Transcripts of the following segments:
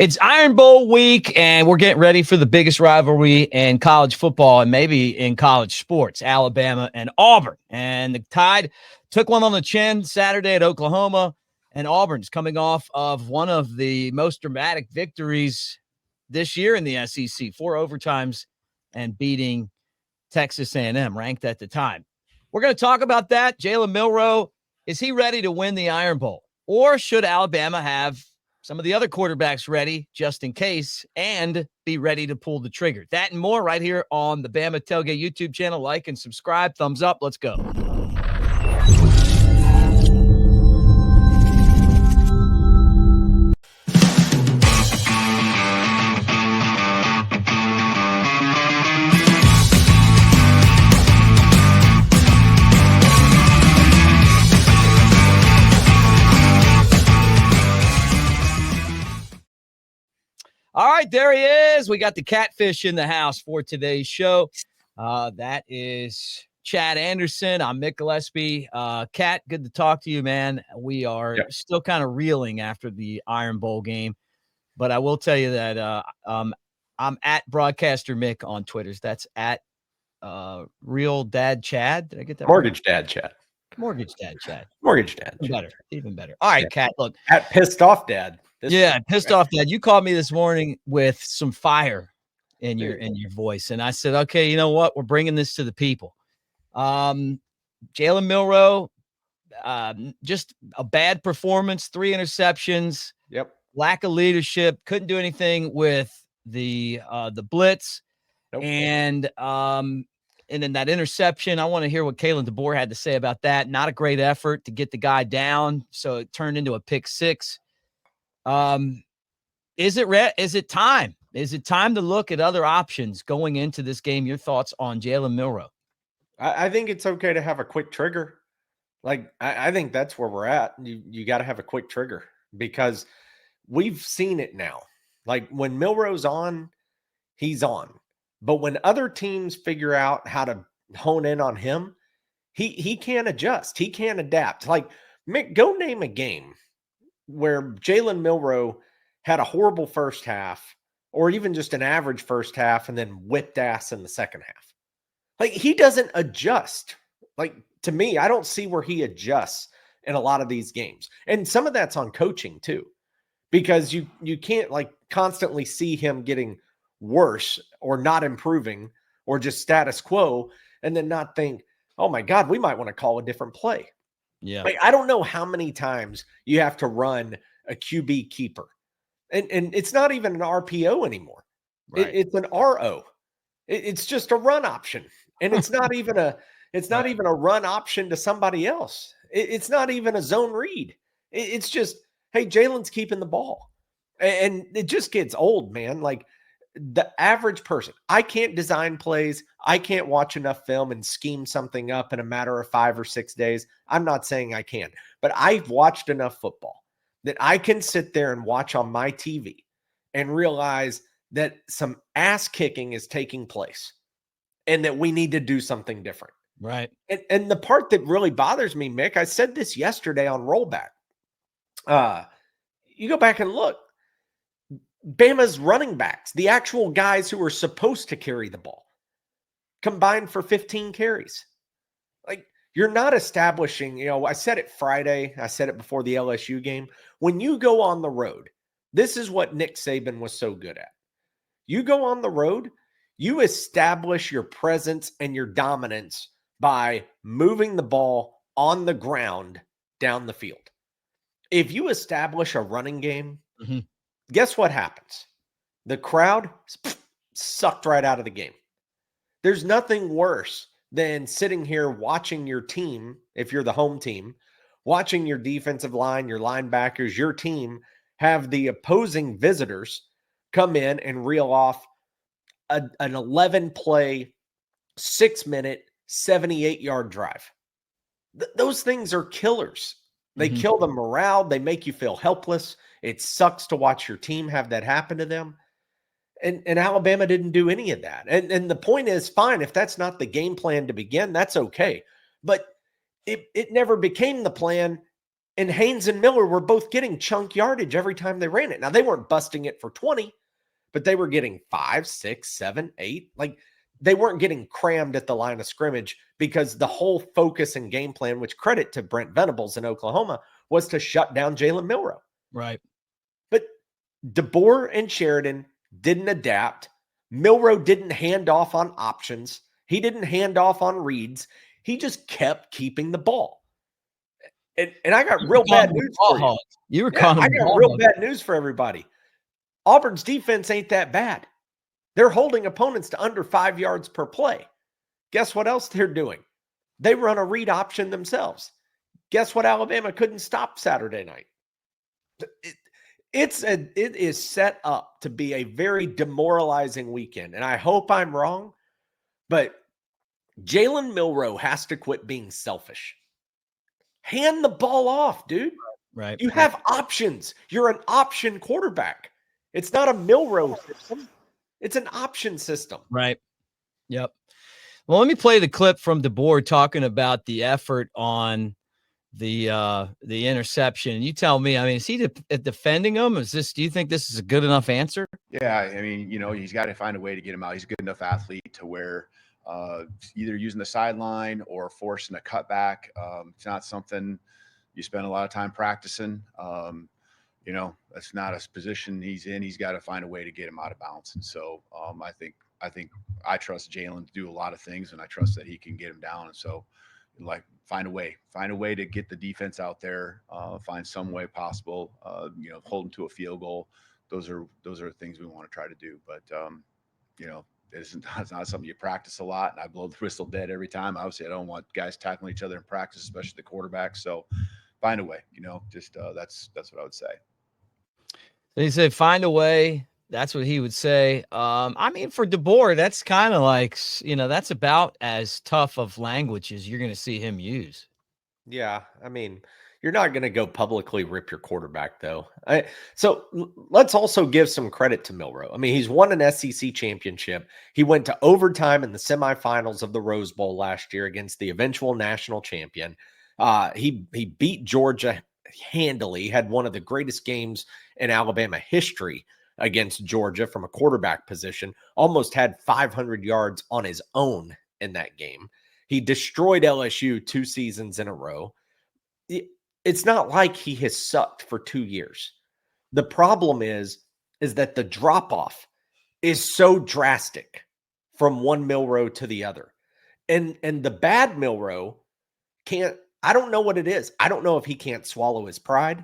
It's Iron Bowl week, and we're getting ready for the biggest rivalry in college football and maybe in college sports, Alabama and Auburn. And the Tide took one on the chin Saturday at Oklahoma, and Auburn's coming off of one of the most dramatic victories this year in the SEC, 4 overtimes and beating Texas A&M, ranked at the time. We're going to talk about that. Jalen Milroe, is he ready to win the Iron Bowl? Or should Alabama have some of the other quarterbacks ready just in case and be ready to pull the trigger? That and more right here on the Bama Tailgate YouTube channel. Like and subscribe. Thumbs up. Let's go. All right, there he is. We got the Catfish in the house for today's show. That is Chad Anderson. I'm Mick Gillespie. Cat, good to talk to you, man. We are still kind of reeling after the Iron Bowl game, but I will tell you that I'm at Broadcaster Mick on Twitter. That's at Real Dad Chad. Did I get that? Mortgage Dad Chad. Mortgage Dad Chad. Mortgage Dad. Even better. All right, Cat. Look, at Pissed Off Dad. Pissed Off Dad. You called me this morning with some fire in your voice, and I said, okay, you know what? We're bringing this to the people. Jalen Milroe, just a bad performance, 3 interceptions. Yep. Lack of leadership. Couldn't do anything with the blitz. Nope. And then that interception, I want to hear what Kalen DeBoer had to say about that. Not a great effort to get the guy down, so it turned into a pick 6. Is it time? Is it time to look at other options going into this game? Your thoughts on Jalen Milroe? I think it's okay to have a quick trigger. Like, I think that's where we're at. You got to have a quick trigger because we've seen it now. Like, when Milroe's on, he's on. But when other teams figure out how to hone in on him, he can't adjust. He can't adapt. Like, Mick, go name a game where Jalen Milroe had a horrible first half or even just an average first half and then whipped ass in the second half. Like, he doesn't adjust. Like, to me, I don't see where he adjusts in a lot of these games. And some of that's on coaching too, because you can't like constantly see him getting worse or not improving or just status quo and then not think, oh my God, we might want to call a different play. Yeah. Like, I don't know how many times you have to run a QB keeper. And it's not even an RPO anymore. Right. It's an RO. It's just a run option. And it's not even a run option to somebody else. It's not even a zone read. It's just, hey, Jalen's keeping the ball. And it just gets old, man. Like, the average person, I can't design plays. I can't watch enough film and scheme something up in a matter of 5 or 6 days. I'm not saying I can, but I've watched enough football that I can sit there and watch on my TV and realize that some ass kicking is taking place and that we need to do something different. Right. And the part that really bothers me, Mick, I said this yesterday on Rollback. You go back and look. Bama's running backs, the actual guys who are supposed to carry the ball, combined for 15 carries. Like, you're not establishing, I said it Friday. I said it before the LSU game. When you go on the road, this is what Nick Saban was so good at. You go on the road, you establish your presence and your dominance by moving the ball on the ground down the field. If you establish a running game, guess what happens? The crowd sucked right out of the game. There's nothing worse than sitting here watching your team, if you're the home team, watching your defensive line, your linebackers, your team have the opposing visitors come in and reel off an 11-play, 6-minute, 78-yard drive. Those things are killers. They kill the morale. They make you feel helpless. It sucks to watch your team have that happen to them. And Alabama didn't do any of that. And the point is, fine, if that's not the game plan to begin, that's okay. But it never became the plan And Haynes and Miller were both getting chunk yardage every time they ran it. Now, they weren't busting it for 20, but they were getting 5, 6, 7, 8. Like, they weren't getting crammed at the line of scrimmage because the whole focus and game plan, which credit to Brent Venables in Oklahoma, was to shut down Jalen Milroe. Right. But DeBoer and Sheridan didn't adapt. Milroe didn't hand off on options. He didn't hand off on reads. He just kept keeping the ball. And I got real bad news for you. You were calling I got real bad news for everybody. Auburn's defense ain't that bad. They're holding opponents to under 5 yards per play. Guess what else they're doing? They run a read option themselves. Guess what Alabama couldn't stop Saturday night? It is set up to be a very demoralizing weekend. And I hope I'm wrong, but Jalen Milroe has to quit being selfish. Hand the ball off, dude. Right. You have options. You're an option quarterback. It's not a Milroe system. It's an option system. Right. Yep. Well, let me play the clip from DeBoer talking about the effort on the interception. You tell me, I mean, is he defending him? Do you think this is a good enough answer? Yeah. I mean, he's got to find a way to get him out. He's a good enough athlete to where either using the sideline or forcing a cutback. It's not something you spend a lot of time practicing. That's not a position he's in. He's got to find a way to get him out of bounds. And so I trust Jalen to do a lot of things, and I trust that he can get him down. And so, find a way to get the defense out there, find some way possible, hold them to a field goal. Those are things we want to try to do. But, it's not something you practice a lot, and I blow the whistle dead every time. Obviously, I don't want guys tackling each other in practice, especially the quarterback. So find a way, that's what I would say. So he said, find a way. That's what he would say. I mean, for DeBoer, that's kind of like, that's about as tough of language as you're going to see him use. Yeah. I mean, you're not going to go publicly rip your quarterback, though. So let's also give some credit to Milroe. I mean, he's won an SEC championship. He went to overtime in the semifinals of the Rose Bowl last year against the eventual national champion. He beat Georgia handily, had one of the greatest games in Alabama history against Georgia from a quarterback position, almost had 500 yards on his own in that game. He destroyed LSU 2 seasons in a row. It's not like he has sucked for 2 years. The problem is that the drop-off is so drastic from one Milroe to the other. And the bad Milroe I don't know what it is. I don't know if he can't swallow his pride.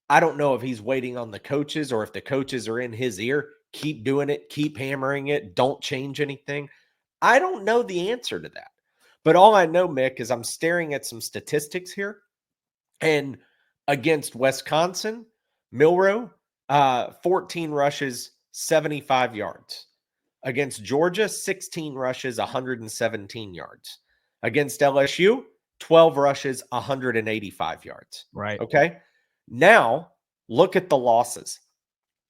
I don't know if he's waiting on the coaches or if the coaches are in his ear. Keep doing it. Keep hammering it. Don't change anything. I don't know the answer to that. But all I know, Mick, is I'm staring at some statistics here. And against Wisconsin, Milroe, 14 rushes, 75 yards. Against Georgia, 16 rushes, 117 yards. Against LSU, 12 rushes, 185 yards. Right. Okay. Now, look at the losses.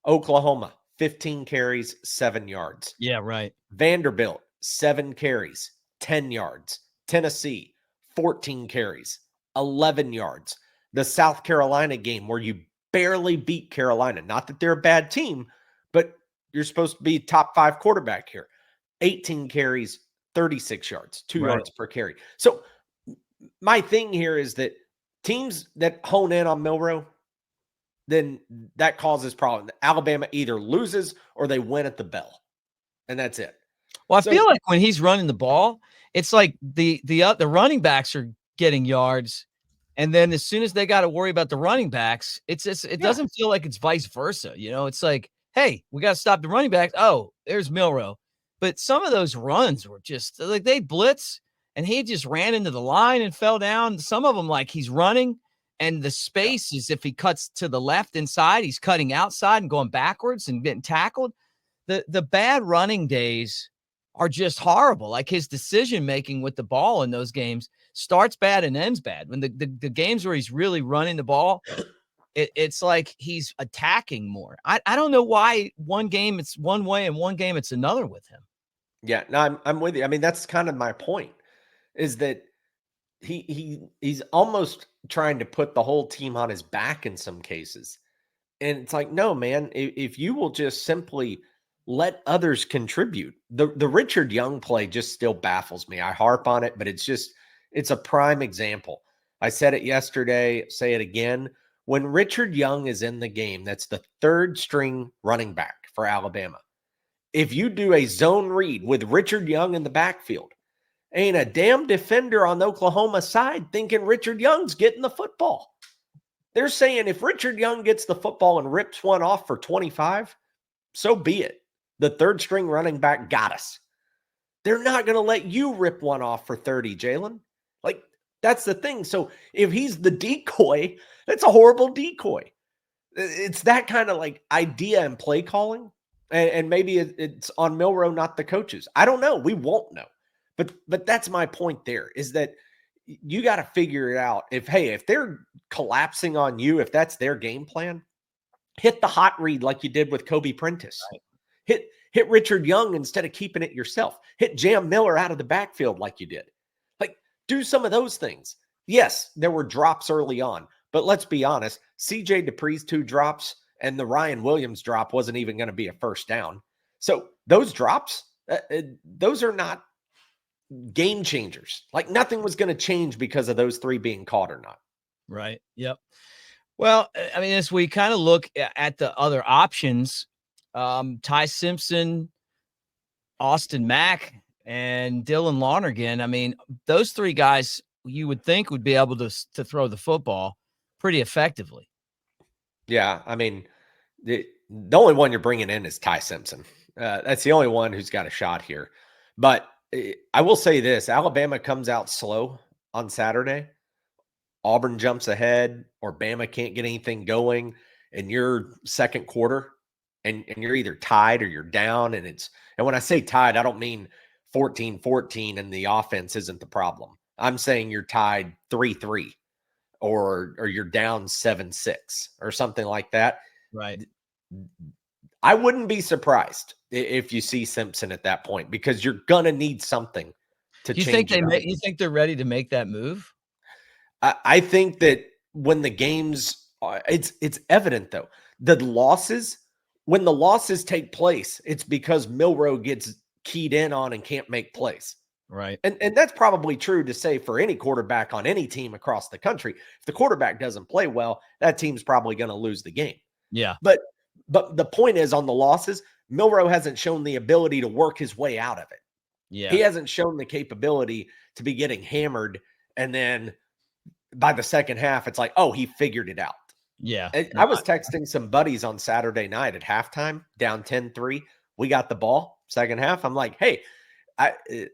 Oklahoma, 15 carries, 7 yards. Yeah, right. Vanderbilt, 7 carries, 10 yards. Tennessee, 14 carries, 11 yards. The South Carolina game where you barely beat Carolina. Not that they're a bad team, but you're supposed to be top 5 quarterback here. 18 carries, 36 yards, 2 yards per carry. So my thing here is that teams that hone in on Milroe, then that causes problems. Alabama either loses or they win at the bell, and that's it. Well, I feel like when he's running the ball, it's like the running backs are getting yards, and then as soon as they got to worry about the running backs, it doesn't feel like it's vice versa. It's like, hey, we got to stop the running backs. Oh, there's Milroe. But some of those runs were just like they blitz. And he just ran into the line and fell down. Some of them, like he's running, and the space is if he cuts to the left inside, he's cutting outside and going backwards and getting tackled. The bad running days are just horrible. Like his decision making with the ball in those games starts bad and ends bad. When the games where he's really running the ball, it's like he's attacking more. I don't know why one game it's one way and one game it's another with him. Yeah, no, I'm with you. I mean, that's kind of my point. Is that he's almost trying to put the whole team on his back in some cases. And it's like, no, man, if you will just simply let others contribute. The Richard Young play just still baffles me. I harp on it, but it's a prime example. I said it yesterday, say it again. When Richard Young is in the game, that's the third string running back for Alabama. If you do a zone read with Richard Young in the backfield, ain't a damn defender on the Oklahoma side thinking Richard Young's getting the football. They're saying if Richard Young gets the football and rips one off for 25, so be it. The third string running back got us. They're not going to let you rip one off for 30, Jalen. Like, that's the thing. So if he's the decoy, that's a horrible decoy. It's that kind of like idea and play calling. And maybe it's on Milroe, not the coaches. I don't know. We won't know. But that's my point there, is that you got to figure it out. If they're collapsing on you, if that's their game plan, hit the hot read like you did with Kobe Prentice. Right. Hit Richard Young instead of keeping it yourself. Hit Jam Miller out of the backfield like you did. Like, do some of those things. Yes, there were drops early on, but let's be honest, CJ Dupree's 2 drops and the Ryan Williams drop wasn't even going to be a first down. So those drops, those are not game changers. Like, nothing was going to change because of those 3 being caught or not. Right. Yep. Well, I mean, as we kind of look at the other options, Ty Simpson, Austin Mack, and Dylan Lonergan. I mean, those 3 guys you would think would be able to throw the football pretty effectively. Yeah, I mean, the only one you're bringing in is Ty Simpson. That's the only one who's got a shot here. But I will say this: Alabama comes out slow on Saturday. Auburn jumps ahead, or Bama can't get anything going in your second quarter, and you're either tied or you're down. And when I say tied, I don't mean 14-14 and the offense isn't the problem. I'm saying you're tied 3-3 or you're down 7-6 or something like that. Right. I wouldn't be surprised if you see Simpson at that point, because you're gonna need something to change. You think they're ready to make that move? I think that when the games, it's evident though. When the losses take place, it's because Milroe gets keyed in on and can't make plays. Right. And that's probably true to say for any quarterback on any team across the country. If the quarterback doesn't play well, that team's probably going to lose the game. Yeah. But the point is, on the losses, Milroe hasn't shown the ability to work his way out of it. Yeah. He hasn't shown the capability to be getting hammered, and then by the second half, it's like, oh, he figured it out. Yeah. I was texting some buddies on Saturday night at halftime, down 10-3. We got the ball, second half. I'm like, hey,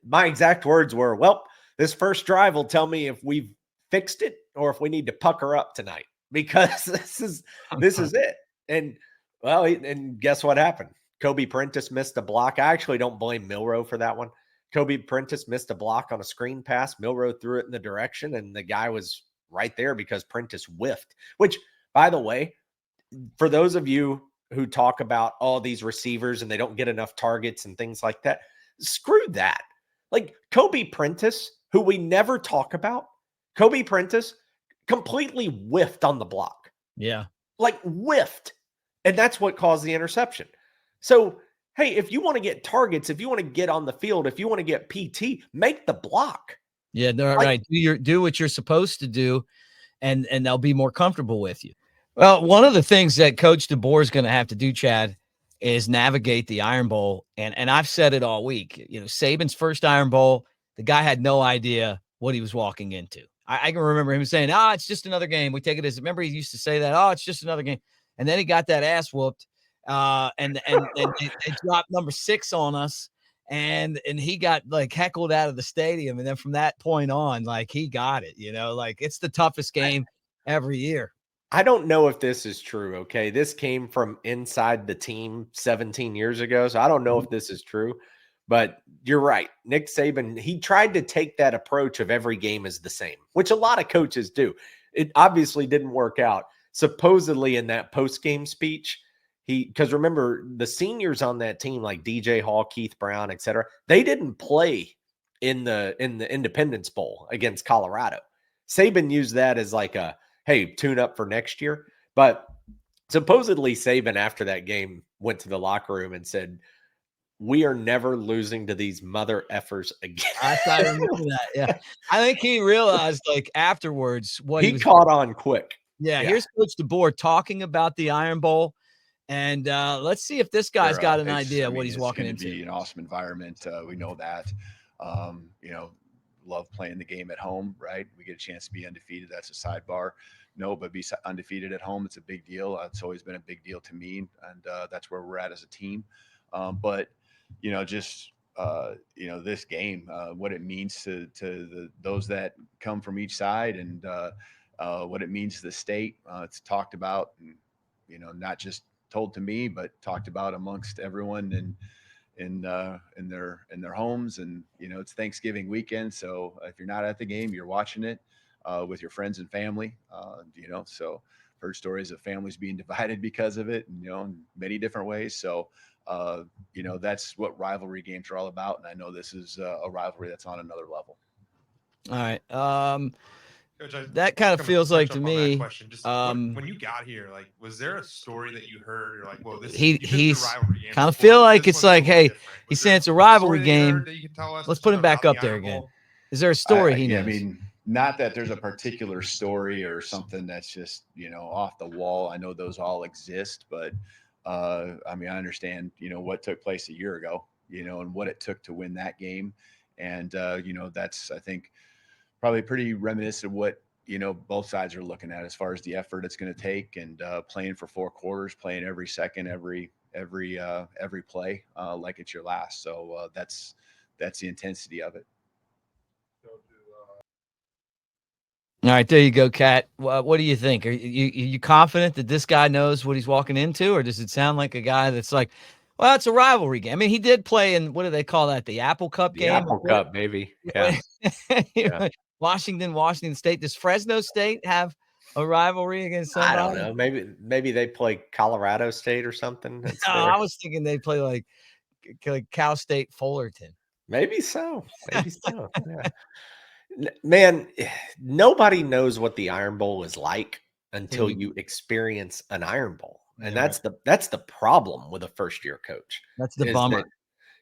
my exact words were, well, this first drive will tell me if we've fixed it or if we need to pucker up tonight, because this is it. And well, and guess what happened? Kobe Prentice missed a block. I actually don't blame Milroe for that one. Kobe Prentice missed a block on a screen pass. Milroe threw it in the direction, and the guy was right there because Prentice whiffed, which, by the way, for those of you who talk about all these receivers and they don't get enough targets and things like that, screw that. Like, Kobe Prentice, who we never talk about, Kobe Prentice completely whiffed on the block. Yeah. Like, whiffed. And that's what caused the interception. So, hey, if you want to get targets, if you want to get on the field, if you want to get PT, make the block. Yeah, no, right. Do what you're supposed to do, and they'll be more comfortable with you. Well, one of the things that Coach DeBoer is going to have to do, Chad, is navigate the Iron Bowl. And I've said it all week. You know, Saban's first Iron Bowl, the guy had no idea what he was walking into. I can remember him saying, it's just another game. We take it as, remember he used to say that, it's just another game. And then he got that ass whooped. And they dropped number 6 on us. And he got like heckled out of the stadium. And then from that point on, like, he got it, like, it's the toughest game every year. I don't know if this is true. Okay. This came from inside the team 17 years ago. So I don't know if this is true, but you're right. Nick Saban, he tried to take that approach of every game is the same, which a lot of coaches do. It obviously didn't work out. Supposedly in that post-game speech, because remember, the seniors on that team, like DJ Hall, Keith Brown, etc., they didn't play in the Independence Bowl against Colorado. Saban used that as like a, hey, tune up for next year. But supposedly Saban after that game went to the locker room and said, we are never losing to these mother effers again. I remember that. Yeah. I think he realized like afterwards what he was caught on quick. Yeah. Here's Coach DeBoer talking about the Iron Bowl. And let's see if this guy's got an idea what he's walking into. It's going to be an awesome environment. We know that. Love playing the game at home, right? We get a chance to be undefeated. That's a sidebar. No, but be undefeated at home, it's a big deal. It's always been a big deal to me, and that's where we're at as a team. But this game, what it means to those that come from each side, and what it means to the state. It's talked about, and, not just told to me, but talked about amongst everyone in their homes. And it's Thanksgiving weekend, so if you're not at the game, you're watching it with your friends and family. So heard stories of families being divided because of it, in many different ways. So that's what rivalry games are all about, and I know this is a rivalry that's on another level. All right. Coach, that kind of feels like to me. Just when you got here, like, was there a story that you heard? You're like, well, he's kind of feel like it's like, hey, he's saying it's a rivalry game. Let's put him back up there again. Is there a story he knows? I mean, not that there's a particular story or something that's just off the wall. I know those all exist, but I understand what took place a year ago, and what it took to win that game, and that's, I think, probably pretty reminiscent of what both sides are looking at as far as the effort it's going to take, and playing for 4 quarters, playing every second, every play like it's your last. So that's the intensity of it. All right, there you go, Kat. What do you think? Are you confident that this guy knows what he's walking into, or does it sound like a guy that's like, well, it's a rivalry game? I mean, he did play in, what do they call that? The Apple Cup game? Apple Cup, baby. Yeah. Yeah. Washington State. Does Fresno State have a rivalry against somebody? I don't know. Maybe they play Colorado State or something. No, I was thinking they play like Cal State Fullerton. Maybe so. Yeah. Man, nobody knows what the Iron Bowl is like until you experience an Iron Bowl. And that's the problem with a first-year coach. That's the bummer.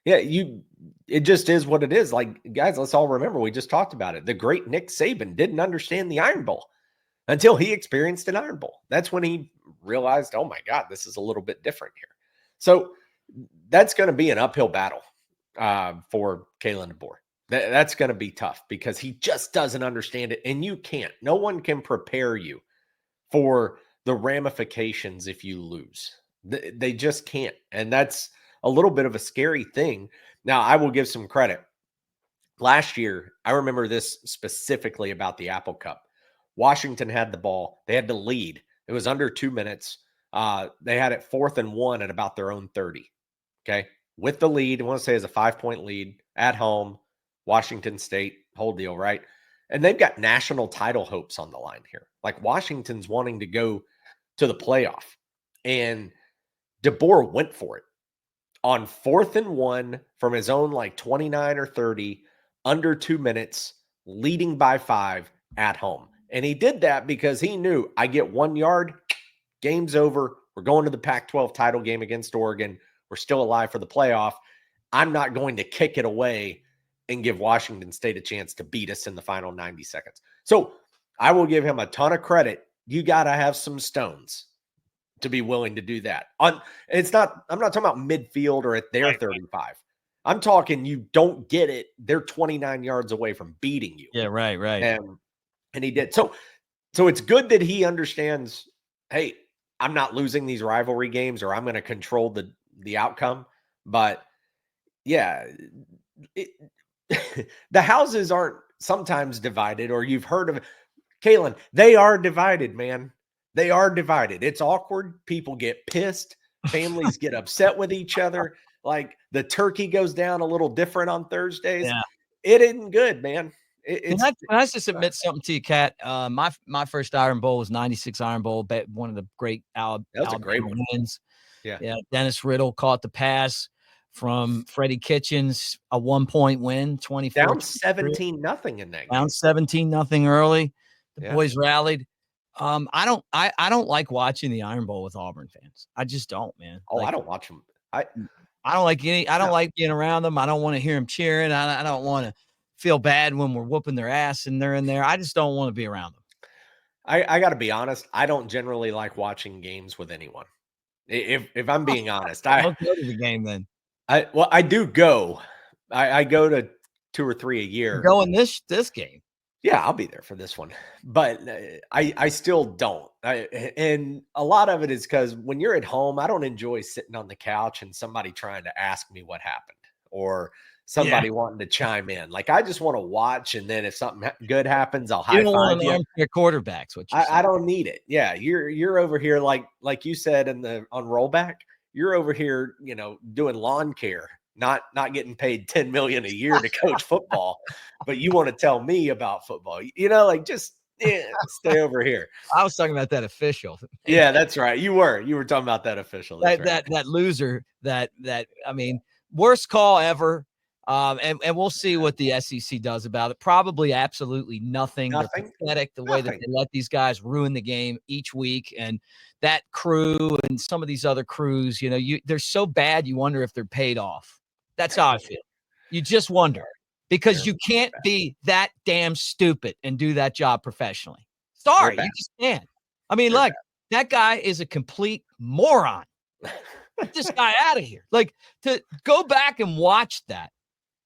It just is what it is. Like, guys, let's all remember, we just talked about it. The great Nick Saban didn't understand the Iron Bowl until he experienced an Iron Bowl. That's when he realized, oh my God, this is a little bit different here. So that's going to be an uphill battle for Kalen DeBoer. That's going to be tough because he just doesn't understand it. And you can't. No one can prepare you for the ramifications if you lose. They just can't. And that's a little bit of a scary thing. Now, I will give some credit. Last year, I remember this specifically about the Apple Cup. Washington had the ball. They had to lead. It was under 2 minutes. They had it 4th and 1 at about their own 30. Okay. With the lead, I want to say it's a 5-point lead at home. Washington State, whole deal, right? And they've got national title hopes on the line here. Like, Washington's wanting to go to the playoff. And DeBoer went for it on 4th and 1 from his own 29 or 30, under 2 minutes, leading by 5 at home. And he did that because he knew, I get 1 yard, game's over. We're going to the Pac-12 title game against Oregon. We're still alive for the playoff. I'm not going to kick it away and give Washington State a chance to beat us in the final 90 seconds. So I will give him a ton of credit. You got to have some stones to be willing to do that. I'm not talking about midfield or at their 35. I'm talking you don't get it. They're 29 yards away from beating you. Yeah, right. And he did. So it's good that he understands, hey, I'm not losing these rivalry games, or I'm going to control the outcome. But yeah, the houses aren't sometimes divided, or you've heard of it. Kalen, they are divided, man. They are divided. It's awkward. People get pissed. Families get upset with each other. Like, the turkey goes down a little different on Thursdays. Yeah. It isn't good, man. Can I just admit something to you, Kat? My first Iron Bowl was 96 Iron Bowl, one of the great Alabama great one. wins. Yeah. Dennis Riddle caught the pass from Freddie Kitchens, a 1-point win, 24 Down 17-0 in that game. down 17-0 early. The Yeah. boys rallied. I don't like watching the Iron Bowl with Auburn fans. I just don't, man. Oh, Like, I don't watch them. I don't like being around them. I don't want to hear them cheering. I don't want to feel bad when we're whooping their ass and they're in there. I just don't want to be around them. I got to be honest. I don't generally like watching games with anyone. If I'm being honest, I don't go to the game then. I do go. I go to 2 or 3 a year. Go in this game. Yeah, I'll be there for this one, but I still don't. And a lot of it is because when you're at home, I don't enjoy sitting on the couch and somebody trying to ask me what happened or somebody wanting to chime in. Like, I just want to watch, and then if something good happens, I'll high five you. Armchair quarterbacks, what I don't need it. Yeah, you're over here like you said on rollback. You're over here, doing lawn care. Not getting paid $10 million a year to coach football, but you want to tell me about football. Just stay over here. I was talking about that official. Yeah, that's right. You were talking about that official. That loser. That I mean, worst call ever. And we'll see what the SEC does about it. Probably absolutely nothing. They're pathetic the way that they let these guys ruin the game each week. And that crew and some of these other crews, they're so bad you wonder if they're paid off. That's how I feel. You just wonder because you can't be that damn stupid and do that job professionally. Sorry, you just can't. I mean, look, that guy is a complete moron. Get this guy out of here. Like, to go back and watch that.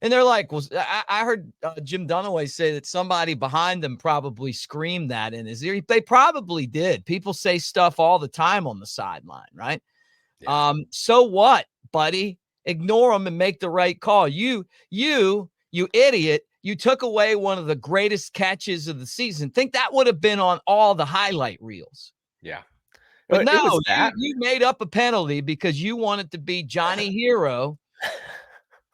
And they're like, well, I heard Jim Dunaway say that somebody behind them probably screamed that in his ear. They probably did. People say stuff all the time on the sideline, right? Yeah. So what, buddy? Ignore them and make the right call. You idiot. You took away one of the greatest catches of the season. Think that would have been on all the highlight reels. Yeah. But no, you made up a penalty because you wanted to be Johnny Hero.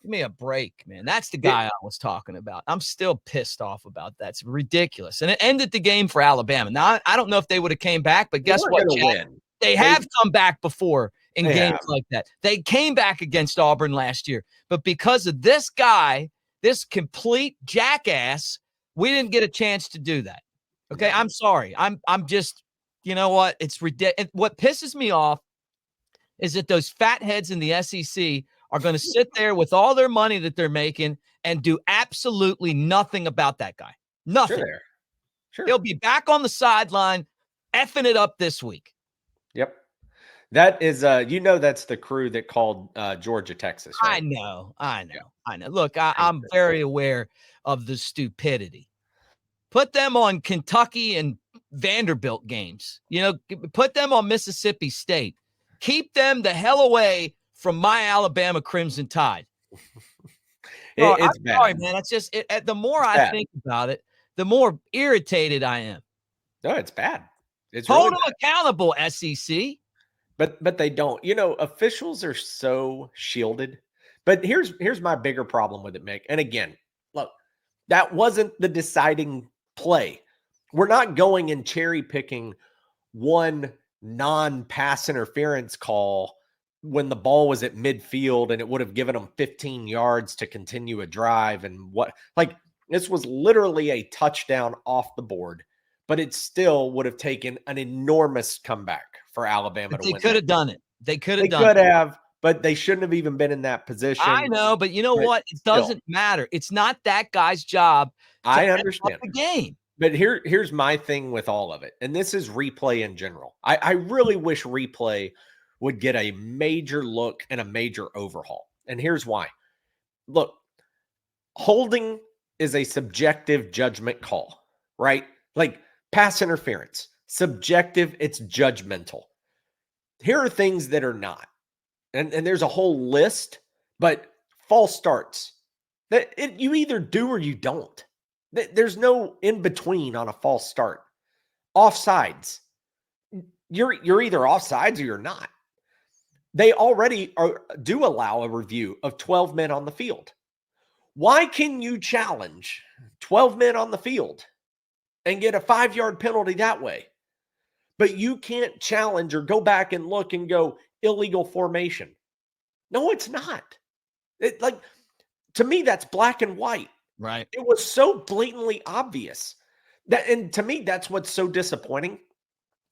Give me a break, man. That's the guy I was talking about. I'm still pissed off about that. It's ridiculous. And it ended the game for Alabama. Now, I don't know if they would have came back, but guess what, Chad? They have come back before in games like that. They came back against Auburn last year. But because of this guy, this complete jackass, we didn't get a chance to do that. Okay, I'm sorry. I'm just, you know what? It's ridiculous. What pisses me off is that those fatheads in the SEC are going to sit there with all their money that they're making and do absolutely nothing about that guy. Nothing. Sure. He'll be back on the sideline effing it up this week. Yep. That is, that's the crew that called Georgia, Texas. Right? I know. Look, I'm very aware of the stupidity. Put them on Kentucky and Vanderbilt games. Put them on Mississippi State. Keep them the hell away from my Alabama Crimson Tide. It's bad. Sorry, man. It's just the more I think about it, the more irritated I am. No, it's bad. It's hold them accountable, SEC. But they don't. Officials are so shielded. But here's my bigger problem with it, Mick. And again, look, that wasn't the deciding play. We're not going and cherry picking one non-pass interference call when the ball was at midfield and it would have given them 15 yards to continue a drive. And this was literally a touchdown off the board, but it still would have taken an enormous comeback for Alabama to win. They could have done it. They could have, but they shouldn't have even been in that position. I know, but you know what? It doesn't matter. It's not that guy's job. I understand the game. But here's my thing with all of it. And this is replay in general. I really wish replay would get a major look and a major overhaul. And here's why. Look, holding is a subjective judgment call, right? Like pass interference, subjective, it's judgmental. Here are things that are not. And there's a whole list, but false starts. You either do or you don't. There's no in between on a false start. Offsides. You're either offsides or you're not. They already do allow a review of 12 men on the field. Why can you challenge 12 men on the field and get a 5-yard penalty that way? But you can't challenge or go back and look and go illegal formation. No, it's not. Like, to me, that's black and white. Right. It was so blatantly obvious and to me, that's what's so disappointing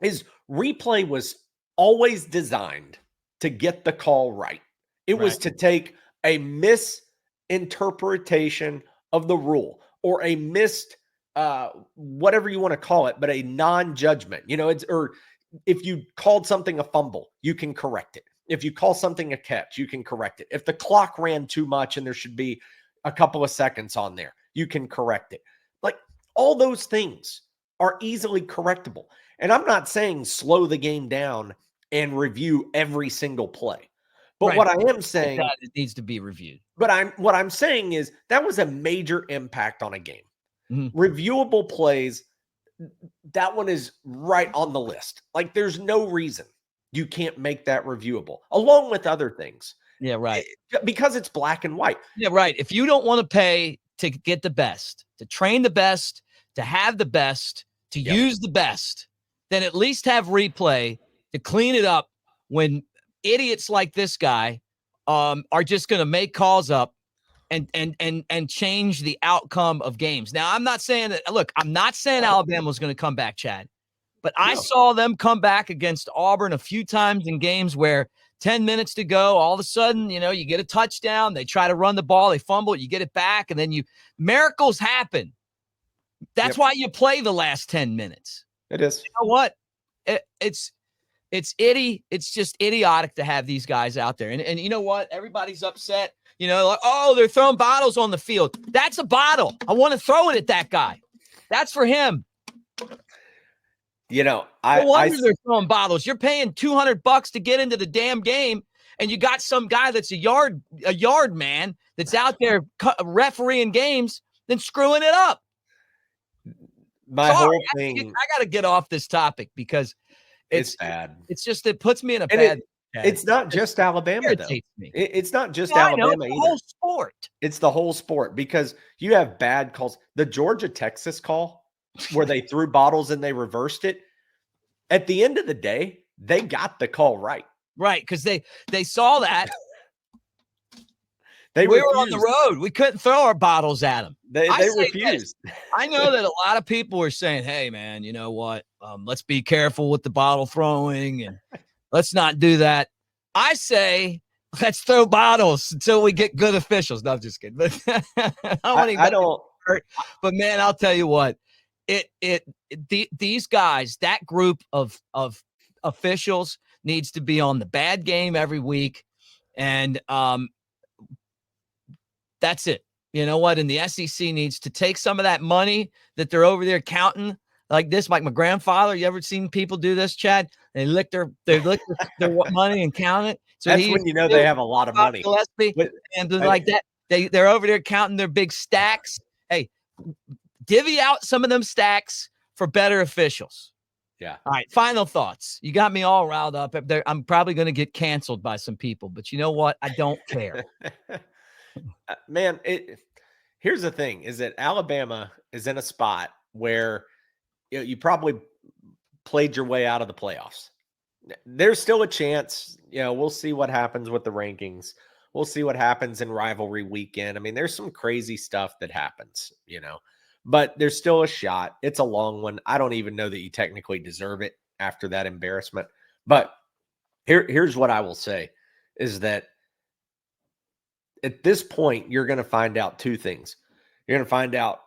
is replay was always designed to get the call right. It was to take a misinterpretation of the rule or a missed whatever you want to call it, but a non-judgment. Or if you called something a fumble, you can correct it. If you call something a catch, you can correct it. If the clock ran too much and there should be a couple of seconds on there, you can correct it. Like, all those things are easily correctable. And I'm not saying slow the game down and review every single play. But what I am saying, that it needs to be reviewed. But what I'm saying is that was a major impact on a game. Mm-hmm. Reviewable plays, that one is right on the list. Like, there's no reason you can't make that reviewable, along with other things. Yeah, right. Because it's black and white. Yeah, right. If you don't want to pay to get the best, to train the best, to have the best, to use the best, then at least have replay to clean it up when idiots like this guy are just going to make calls up and change the outcome of games. Now, I'm not saying that. Look, I'm not saying Alabama's going to come back, Chad, but I saw them come back against Auburn a few times in games where 10 minutes to go, all of a sudden, you get a touchdown. They try to run the ball, they fumble it, you get it back, and then miracles happen. That's why you play the last 10 minutes. It is. You know what? It's just idiotic to have these guys out there. And you know what? Everybody's upset. Like, oh, they're throwing bottles on the field. That's a bottle. I want to throw it at that guy. That's for him. No wonder they're throwing bottles. You're paying $200 to get into the damn game, and you got some guy that's a yard man that's out there refereeing games, then screwing it up. Whole thing. I got to get off this topic because it's bad. It's just it puts me in a bad. It's not just Alabama, though. It's not just Alabama either. The whole sport. It's the whole sport because you have bad calls. The Georgia-Texas call where they threw bottles and they reversed it. At the end of the day, they got the call right. Right, because they saw that. We were on the road. We couldn't throw our bottles at them. They refused. I know that a lot of people are saying, hey, man, you know what? Let's be careful with the bottle throwing and let's not do that. I say, let's throw bottles until we get good officials. No, I'm just kidding. But I don't hurt. But, man, I'll tell you what. These guys, that group of officials needs to be on the bad game every week. And that's it. You know what? And the SEC needs to take some of that money that they're over there counting like this. Like my grandfather, you ever seen people do this, Chad? They lick their money and count it. So that's when they have a lot of money. And like that, they're over there counting their big stacks. Hey, divvy out some of them stacks for better officials. Yeah. All right. Final thoughts. You got me all riled up. I'm probably going to get canceled by some people, but you know what? I don't care. Man, here's the thing is that Alabama is in a spot where you probably played your way out of the playoffs. There's still a chance. We'll see what happens with the rankings. We'll see what happens in rivalry weekend. I mean, there's some crazy stuff that happens, but there's still a shot. It's a long one. I don't even know that you technically deserve it after that embarrassment. But here's what I will say is that at this point, you're going to find out two things. You're going to find out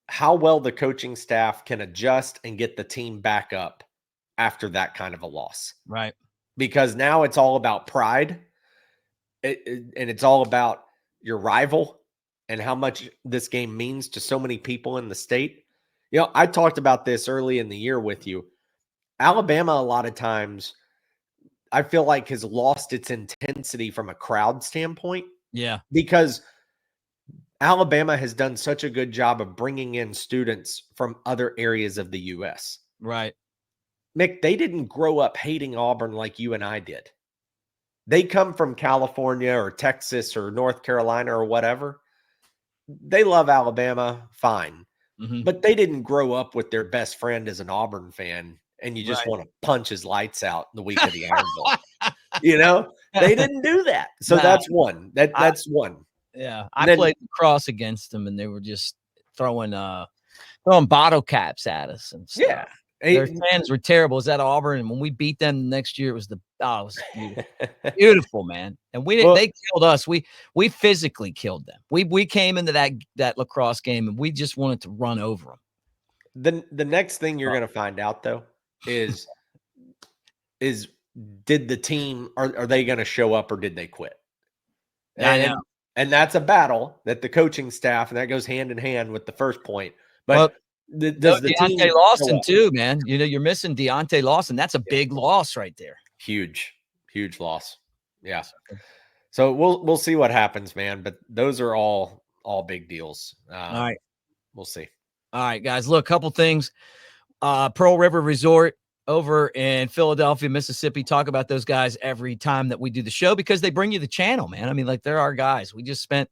how well the coaching staff can adjust and get the team back up after that kind of a loss. Right. Because now it's all about pride and it's all about your rival and how much this game means to so many people in the state. I talked about this early in the year with you. Alabama, a lot of times, I feel like has lost its intensity from a crowd standpoint. Yeah. Because Alabama has done such a good job of bringing in students from other areas of the U.S. Right. Mick, they didn't grow up hating Auburn like you and I did. They come from California or Texas or North Carolina or whatever. They love Alabama, fine. Mm-hmm. But they didn't grow up with their best friend as an Auburn fan and you just want to punch his lights out the week of the Iron Bowl. They didn't do that. So Nah. that's one. That's one. Yeah, And I then- played lacrosse against them, and they were just throwing bottle caps at us and stuff. Yeah. Their fans were terrible. It was at Auburn, and when we beat them the next year, it was beautiful. Beautiful, man. And they killed us. We physically killed them. We came into that lacrosse game, and we just wanted to run over them. The next thing you're going to find out though is did the team are they going to show up or did they quit? And that's a battle that the coaching staff, and that goes hand in hand with the first point. But does the team Deontay Lawson too, man? You know, you're missing Deontay Lawson. That's a big loss right there. Huge loss. Yeah. So we'll see what happens, man. But those are all big deals. All right. We'll see. All right, guys. Look, couple things. Pearl River Resort over in Philadelphia, Mississippi. Talk about those guys every time that we do the show because they bring you the channel, man. I mean, like, they're our guys. We just spent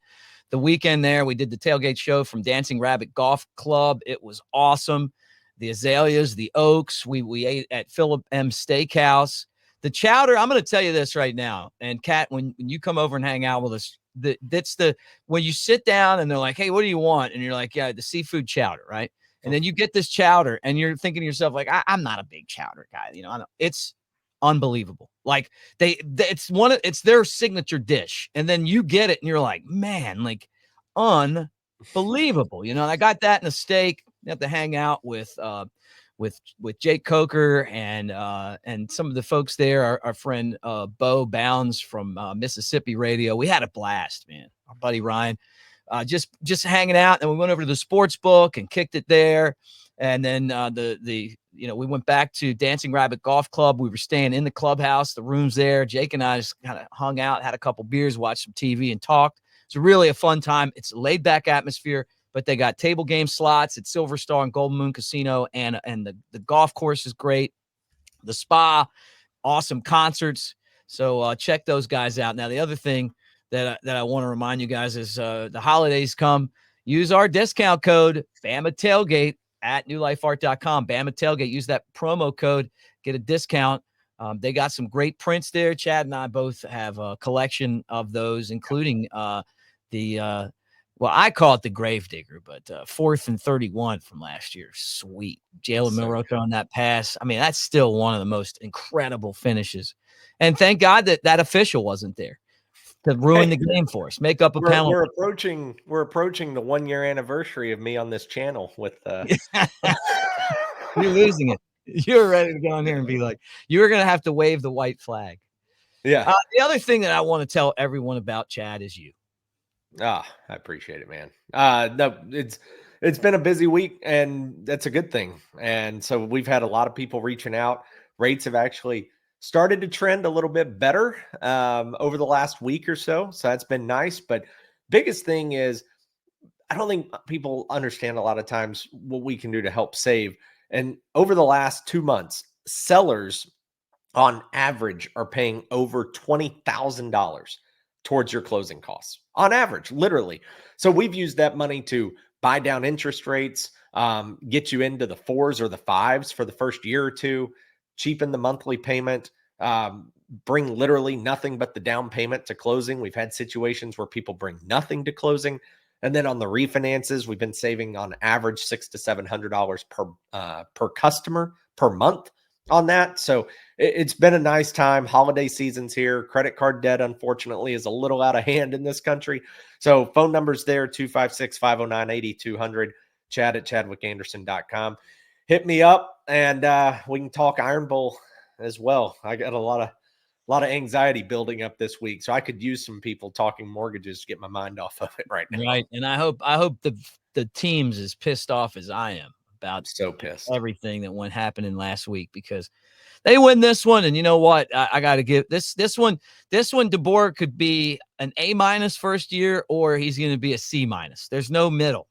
the weekend there. We did the tailgate show from Dancing Rabbit Golf Club. It was awesome. The Azaleas, the Oaks. We ate at Philip M. Steakhouse. The chowder, I'm going to tell you this right now. And Kat, when you come over and hang out with us, that's when you sit down and they're like, hey, what do you want? And you're like, yeah, the seafood chowder, right? And then you get this chowder and you're thinking to yourself, like, I'm not a big chowder guy. You know, it's unbelievable. Like it's their signature dish. And then you get it and you're like, man, like unbelievable. You know, I got that in a steak. You have to hang out with Jake Coker and some of the folks there, our friend Bo Bounds from Mississippi Radio. We had a blast, man. Our buddy Ryan, just hanging out, and we went over to the sports book and kicked it there. And then we went back to Dancing Rabbit Golf Club. We were staying in the clubhouse, the rooms there. Jake and I just kind of hung out, had a couple beers, watched some TV, and talked. It's really a fun time. It's a laid back atmosphere. But they got table game slots at Silver Star and Golden Moon Casino, and the golf course is great. The spa, awesome concerts. So check those guys out. Now, the other thing that I want to remind you guys is the holidays come. Use our discount code Bama Tailgate at newlifeart.com. Bama Tailgate. Use that promo code, get a discount. They got some great prints there. Chad and I both have a collection of those, including well, I call it the Gravedigger, but 4th and 31 from last year. Sweet. Jalen Milroe throwing that pass. I mean, that's still one of the most incredible finishes. And thank God that official wasn't there to ruin the game for us. Make up a penalty. We're approaching the 1-year anniversary of me on this channel with You're losing it. You're ready to go in here and be like, you're going to have to wave the white flag. Yeah. The other thing that I want to tell everyone about, Chad, is you. I appreciate it, man. No, it's been a busy week, and that's a good thing. And so we've had a lot of people reaching out. Rates have actually started to trend a little bit better over the last week or so. So that's been nice. But biggest thing is, I don't think people understand a lot of times what we can do to help save. And over the last 2 months, sellers on average are paying over $20,000 towards your closing costs on average, literally. So we've used that money to buy down interest rates, get you into the 4s or the 5s for the first year or two, cheapen the monthly payment, bring literally nothing but the down payment to closing. We've had situations where people bring nothing to closing. And then on the refinances, we've been saving on average $600 to $700 per customer per month on that. So it's been a nice time. Holiday season's here. Credit card debt, unfortunately, is a little out of hand in this country. So phone numbers there, 256-509-8200, Chad at chadwickanderson.com. Hit me up and we can talk Iron Bowl as well. I got a lot of anxiety building up this week. So I could use some people talking mortgages to get my mind off of it right now. Right. And I hope the team's as pissed off as I am about so pissed everything that went happening last week, because they win this one. And you know what? I got to give this one, DeBoer could be an A- first year, or he's going to be a C-. There's no middle.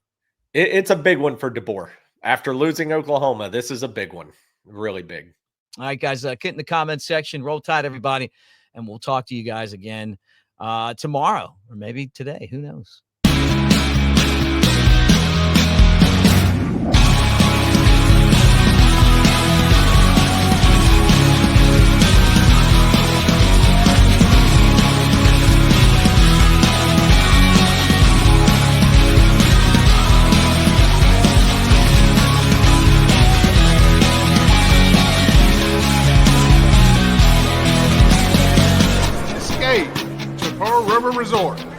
It's a big one for DeBoer. After losing Oklahoma, this is a big one. Really big. All right, guys, get in the comments section. Roll Tide, everybody. And we'll talk to you guys again tomorrow, or maybe today. Who knows? store.